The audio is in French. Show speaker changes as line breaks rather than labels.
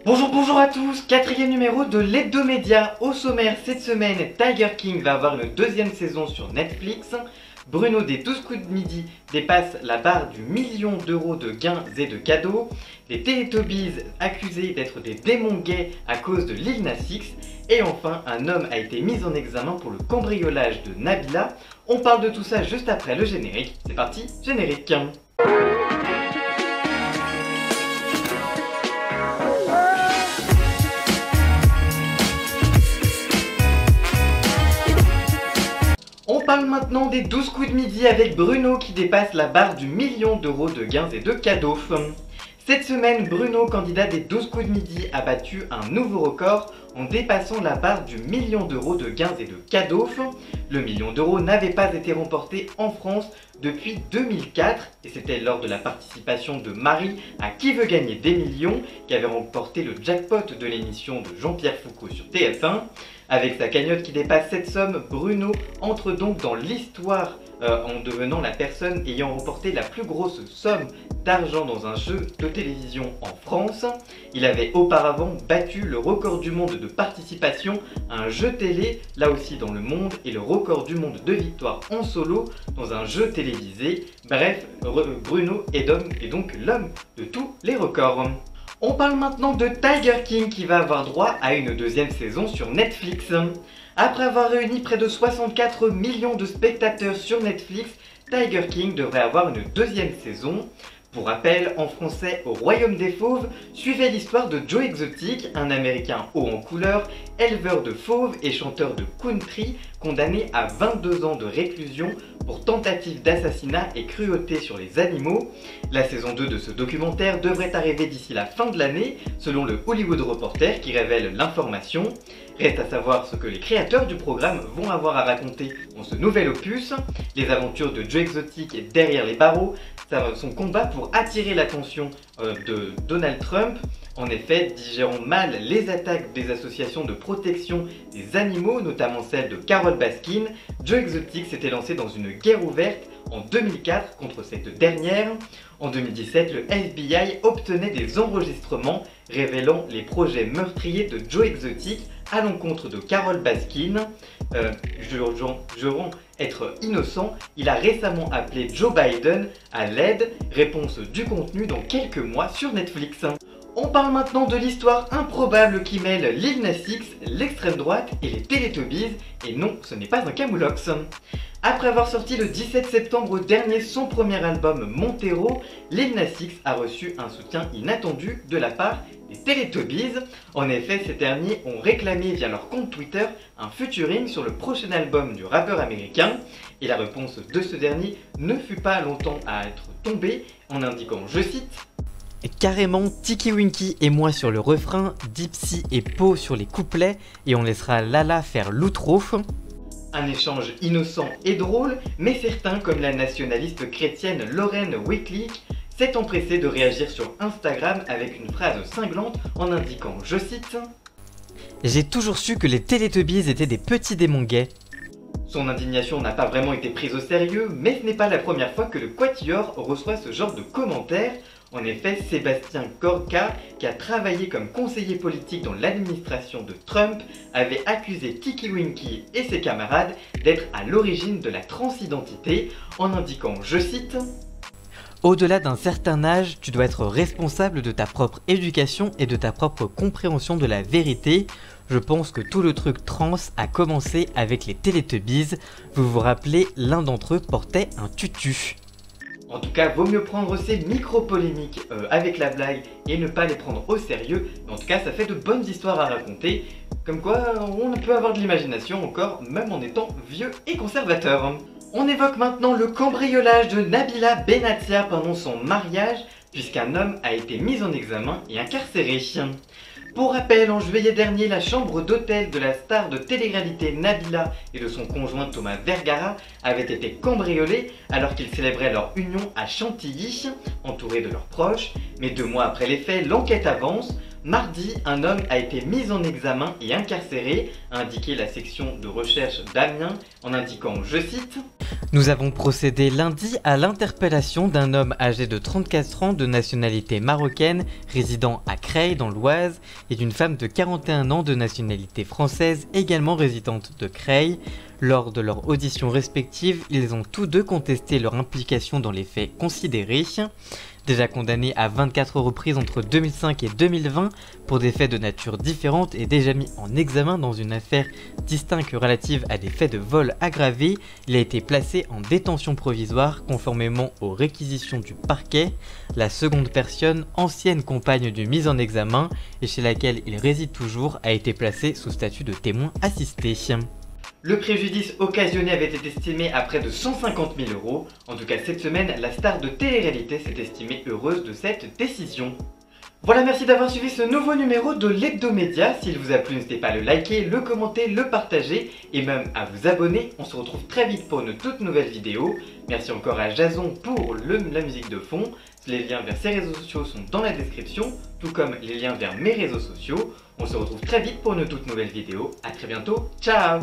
Bonjour à tous, quatrième numéro de l'Hebdomédia. Au sommaire cette semaine, Tiger King va avoir une deuxième saison sur Netflix. Bruno des 12 coups de midi dépasse la barre du million d'euros de gains et de cadeaux. Les Teletubbies accusés d'être des démons gays à cause de Lil Nas X. Et enfin, un homme a été mis en examen pour le cambriolage de Nabila. On parle de tout ça juste après le générique. C'est parti, générique. On parle maintenant des 12 coups de midi avec Bruno qui dépasse la barre du million d'euros de gains et de cadeaux. Cette semaine, Bruno, candidat des 12 coups de midi, a battu un nouveau record en dépassant la barre du million d'euros de gains et de cadeaux. Le million d'euros n'avait pas été remporté en France depuis 2004 et c'était lors de la participation de Marie à Qui veut gagner des millions qui avait remporté le jackpot de l'émission de Jean-Pierre Foucault sur TF1. Avec sa cagnotte qui dépasse cette somme, Bruno entre donc dans l'histoire en devenant la personne ayant remporté la plus grosse somme d'argent dans un jeu de télévision en France. Il avait auparavant battu le record du monde de participation à un jeu télé, là aussi dans le monde, et le record du monde de victoire en solo dans un jeu télévisé. Bref, Bruno est donc l'homme de tous les records. On parle maintenant de Tiger King qui va avoir droit à une deuxième saison sur Netflix. Après avoir réuni près de 64 millions de spectateurs sur Netflix, Tiger King devrait avoir une deuxième saison. Pour rappel, en français, Au Royaume des Fauves, suivait l'histoire de Joe Exotic, un Américain haut en couleur, éleveur de fauves et chanteur de country, condamné à 22 ans de réclusion pour tentative d'assassinat et cruauté sur les animaux. La saison 2 de ce documentaire devrait arriver d'ici la fin de l'année, selon le Hollywood Reporter qui révèle l'information. Reste à savoir ce que les créateurs du programme vont avoir à raconter dans ce nouvel opus. Les aventures de Joe Exotic derrière les barreaux, son combat pour attirer l'attention de Donald Trump. En effet, digérant mal les attaques des associations de protection des animaux, notamment celle de Carole Baskin, Joe Exotic s'était lancé dans une guerre ouverte en 2004 contre cette dernière. En 2017, le FBI obtenait des enregistrements révélant les projets meurtriers de Joe Exotic à l'encontre de Carole Baskin. Jurant être innocent, il a récemment appelé Joe Biden à l'aide. Réponse du contenu dans quelques mois sur Netflix. On parle maintenant de l'histoire improbable qui mêle Lil Nas X, l'extrême droite et les Teletubbies, et non, ce n'est pas un camoulox. Après avoir sorti le 17 septembre dernier son premier album Montero, Lil Nas X a reçu un soutien inattendu de la part des Teletubbies. En effet, ces derniers ont réclamé via leur compte Twitter un featuring sur le prochain album du rappeur américain, et la réponse de ce dernier ne fut pas longtemps à être tombée en indiquant, je cite,
carrément Tiki Winky et moi sur le refrain, Dipsy et Po sur les couplets, et on laissera Lala faire l'outro.
Un échange innocent et drôle, mais certains, comme la nationaliste chrétienne Lauren Wicklick, s'est empressé de réagir sur Instagram avec une phrase cinglante en indiquant, je cite,
j'ai toujours su que les Teletubbies étaient des petits démons gays.
Son indignation n'a pas vraiment été prise au sérieux, mais ce n'est pas la première fois que le Quatuor reçoit ce genre de commentaires. En effet, Sébastien Gorka, qui a travaillé comme conseiller politique dans l'administration de Trump, avait accusé Tiki Winky et ses camarades d'être à l'origine de la transidentité, en indiquant, je cite,
au-delà d'un certain âge, tu dois être responsable de ta propre éducation et de ta propre compréhension de la vérité. Je pense que tout le truc trans a commencé avec les Teletubbies. Vous vous rappelez, l'un d'entre eux portait un tutu.
En tout cas, vaut mieux prendre ces micro-polémiques avec la blague et ne pas les prendre au sérieux. Mais en tout cas, ça fait de bonnes histoires à raconter. Comme quoi, on peut avoir de l'imagination encore, même en étant vieux et conservateur. On évoque maintenant le cambriolage de Nabila Benatia pendant son mariage, puisqu'un homme a été mis en examen et incarcéré. Pour rappel, en juillet dernier, la chambre d'hôtel de la star de télé-réalité Nabila et de son conjoint Thomas Vergara avait été cambriolée alors qu'ils célébraient leur union à Chantilly, entourés de leurs proches. Mais 2 mois après les faits, l'enquête avance. Mardi, un homme a été mis en examen et incarcéré, a indiqué la section de recherche d'Amiens en indiquant, je cite,
« Nous avons procédé lundi à l'interpellation d'un homme âgé de 34 ans de nationalité marocaine résidant à Creil dans l'Oise et d'une femme de 41 ans de nationalité française également résidente de Creil. Lors de leur audition respective, ils ont tous deux contesté leur implication dans les faits considérés. Déjà condamnés à 24 reprises entre 2005 et 2020 pour des faits de nature différente et déjà mis en examen dans une affaire distincte relative à des faits de vol aggravés, il a été placé en détention provisoire conformément aux réquisitions du parquet. La seconde personne, ancienne compagne du mis en examen et chez laquelle il réside toujours, a été placée sous statut de témoin assisté.
Le préjudice occasionné avait été estimé à près de 150 000 €. En tout cas, cette semaine, la star de télé-réalité s'est estimée heureuse de cette décision. Voilà, merci d'avoir suivi ce nouveau numéro de l'Hebdomédia. S'il vous a plu, n'hésitez pas à le liker, le commenter, le partager et même à vous abonner. On se retrouve très vite pour une toute nouvelle vidéo. Merci encore à Jason pour la musique de fond. Les liens vers ses réseaux sociaux sont dans la description, tout comme les liens vers mes réseaux sociaux. On se retrouve très vite pour une toute nouvelle vidéo. A très bientôt, ciao!